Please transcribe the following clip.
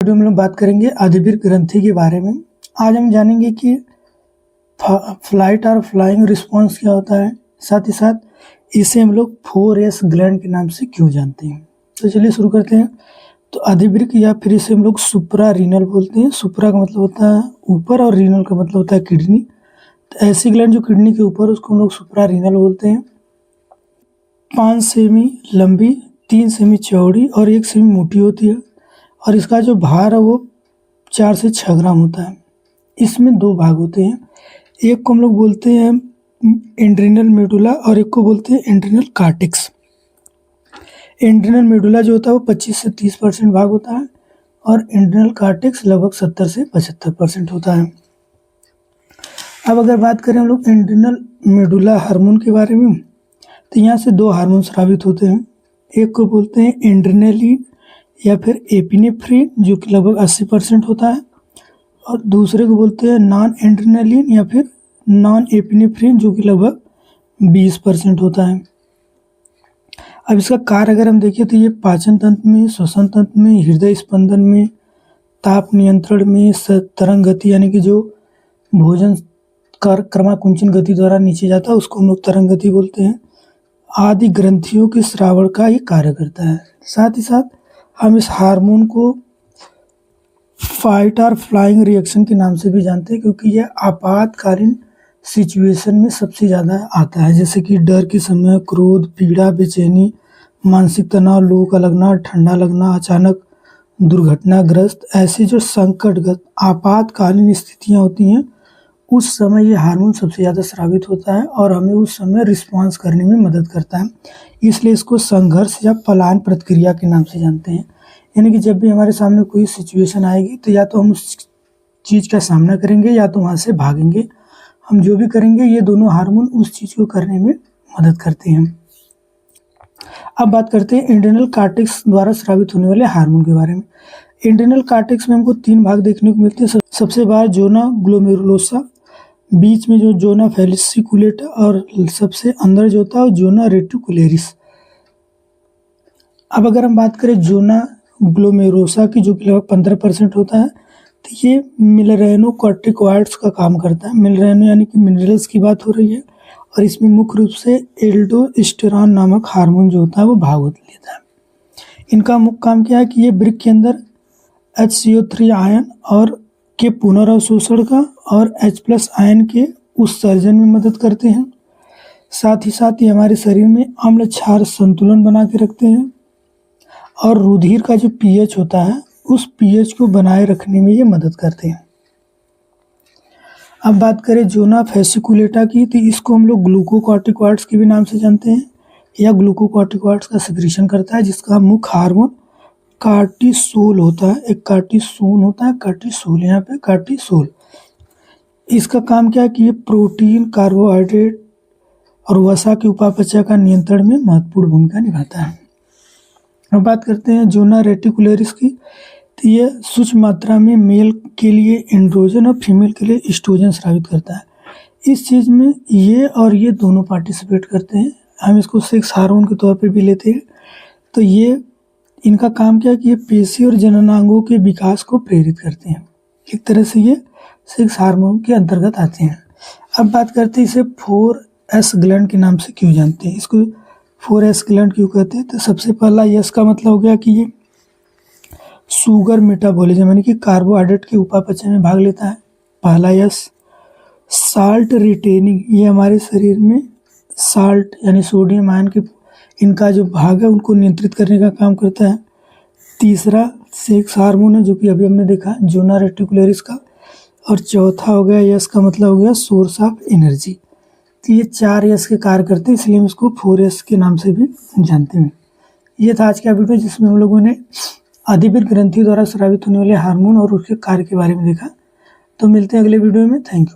Video में हम बात करेंगे अधिवृक्क ग्रंथि के बारे में। आज हम जानेंगे कि फ्लाइट और फ्लाइंग रिस्पॉन्स क्या होता है, साथ ही साथ इसे हम लोग 4S ग्लैंड के नाम से क्यों जानते हैं। तो चलिए शुरू करते हैं। तो अधिवृक्क या फिर इसे हम लोग सुप्रा रीनल बोलते हैं। सुप्रा का मतलब होता है ऊपर और रीनल का मतलब होता है किडनी। तो ऐसी ग्लैंड जो किडनी के ऊपर उसको हम लोग सुप्रा रीनल बोलते हैं। 5 सेमी लंबी, 3 सेमी चौड़ी और 1 सेमी मोटी होती है और इसका जो भार है वो 4 से 6 ग्राम होता है। इसमें 2 भाग होते हैं, एक को हम लोग बोलते हैं एड्रिनल मेडुला और एक को बोलते हैं एड्रिनल कार्टेक्स। एड्रिनल मेडुला जो होता है वो 25 से 30% भाग होता है और एड्रिनल कार्टेक्स लगभग 70 से 75% होता है। अब अगर बात करें हम लोग एड्रिनल मेडुला हार्मोन के बारे में, तो यहाँ से 2 हार्मोन स्रावित होते हैं। एक को बोलते हैं एड्रेनालिन या फिर एपिनेफ्रिन जो कि लगभग 80% होता है और दूसरे को बोलते हैं नॉन एड्रेनालिन या फिर नॉन एपिनेफ्रिन जो कि लगभग 20% होता है। अब इसका कार्य अगर हम देखें तो ये पाचन तंत्र में, श्वसन तंत्र में, हृदय स्पंदन में, ताप नियंत्रण में, तरंग गति यानी कि जो भोजन क्रमाकुंचन गति द्वारा नीचे जाता है उसको हम लोग तरंग गति बोलते हैं, आदि ग्रंथियों के श्रावण का ये कार्य करता है। साथ ही साथ हम इस हार्मोन को फाइट और फ्लाइंग रिएक्शन के नाम से भी जानते हैं क्योंकि यह आपातकालीन सिचुएशन में सबसे ज़्यादा आता है, जैसे कि डर के समय, क्रोध, पीड़ा, बेचैनी, मानसिक तनाव, लू का लगना, ठंडा लगना, अचानक दुर्घटनाग्रस्त, ऐसी जो संकटगत आपातकालीन स्थितियाँ होती हैं उस समय ये हार्मोन सबसे ज़्यादा स्रावित होता है और हमें उस समय रिस्पॉन्स करने में मदद करता है। इसलिए इसको संघर्ष या पलायन प्रतिक्रिया के नाम से जानते हैं। यानी कि जब भी हमारे सामने कोई सिचुएशन आएगी तो या तो हम उस चीज़ का सामना करेंगे या तो वहाँ से भागेंगे। हम जो भी करेंगे ये दोनों हार्मोन उस चीज़ को करने में मदद करते हैं। अब बात करते हैं एड्रिनल कार्टेक्स द्वारा स्रावित होने वाले हार्मोन के बारे में। एड्रिनल कार्टेक्स में हमको 3 भाग देखने को मिलते हैं। सबसे बाहर जोना ग्लोमेरुलोसा, बीच में जो जोना फेसिकुलेटा और सबसे अंदर जो होता है जोना रेटिकुलेरिस। अब अगर हम बात करें जोना ग्लोमेरुलोसा की जो कि लगभग 15% होता है, तो ये मिनरेनोकॉर्टिकॉइड्स का काम करता है। मिनरेनो यानी कि मिनरल्स की बात हो रही है और इसमें मुख्य रूप से एल्डोस्टेरॉन नामक हार्मोन जो होता है वो भाग लेता है। इनका मुख्य काम क्या है कि ये वृक्क के अंदर HCO3 आयन और के पुनर्अवशोषण का और H+ आयन के उत्सर्जन में मदद करते हैं। साथ ही साथ ये हमारे शरीर में अम्ल क्षार संतुलन बना के रखते हैं और रुधिर का जो pH होता है उस pH को बनाए रखने में ये मदद करते हैं। अब बात करें जोना फेसिकुलेटा की, तो इसको हम लोग ग्लूकोकॉर्टिकॉइड्स के भी नाम से जानते हैं या ग्लूकोकॉर्टिकॉइड्स का सिक्रीशन करता है, जिसका मुख्य हार्मोन कार्टिसोल होता है। एक कार्टिसोन होता है, कार्टिसोल, यहाँ पे कार्टिसोल। इसका काम क्या है कि ये प्रोटीन, कार्बोहाइड्रेट और वसा के उपापचय का नियंत्रण में महत्वपूर्ण भूमिका निभाता है। अब बात करते हैं जोना रेटिकुलरिस की, तो ये सूक्ष्म मात्रा में मेल के लिए एंड्रोजन और फीमेल के लिए एस्ट्रोजन स्रावित करता है। इस चीज़ में ये और ये दोनों पार्टिसिपेट करते हैं। हम इसको सेक्स हार्मोन के तौर पे भी लेते हैं। तो ये इनका काम क्या है कि ये पेशी और जननांगों के विकास को प्रेरित करते हैं। एक तरह से ये सेक्स हार्मोन के अंतर्गत आते हैं। अब बात करते हैं इसे 4S ग्लैंड के नाम से क्यों जानते हैं। इसको 4S ग्लैंड क्यों कहते हैं, तो सबसे पहला यस का मतलब हो गया कि ये शुगर मेटाबॉलिज्म यानी कि कार्बोहाइड्रेट के उपापचय में भाग लेता है, पहला यस। साल्ट रिटेनिंग, ये हमारे शरीर में साल्ट यानी सोडियम आयन के इनका जो भाग है उनको नियंत्रित करने का काम करता है। तीसरा सेक्स हार्मोन है जो कि अभी हमने देखा जोना रेटिकुलरिस का। और चौथा हो गया यस का मतलब हो गया सोर्स ऑफ एनर्जी। तो ये 4 यस के कार्य करते हैं, इसलिए हम इसको 4S के नाम से भी जानते हैं। ये था आज का वीडियो जिसमें हम लोगों ने अधिवृक्क ग्रंथि द्वारा स्रावित होने वाले हार्मोन और उसके कार्य के बारे में देखा। तो मिलते हैं अगले वीडियो में। Thank you.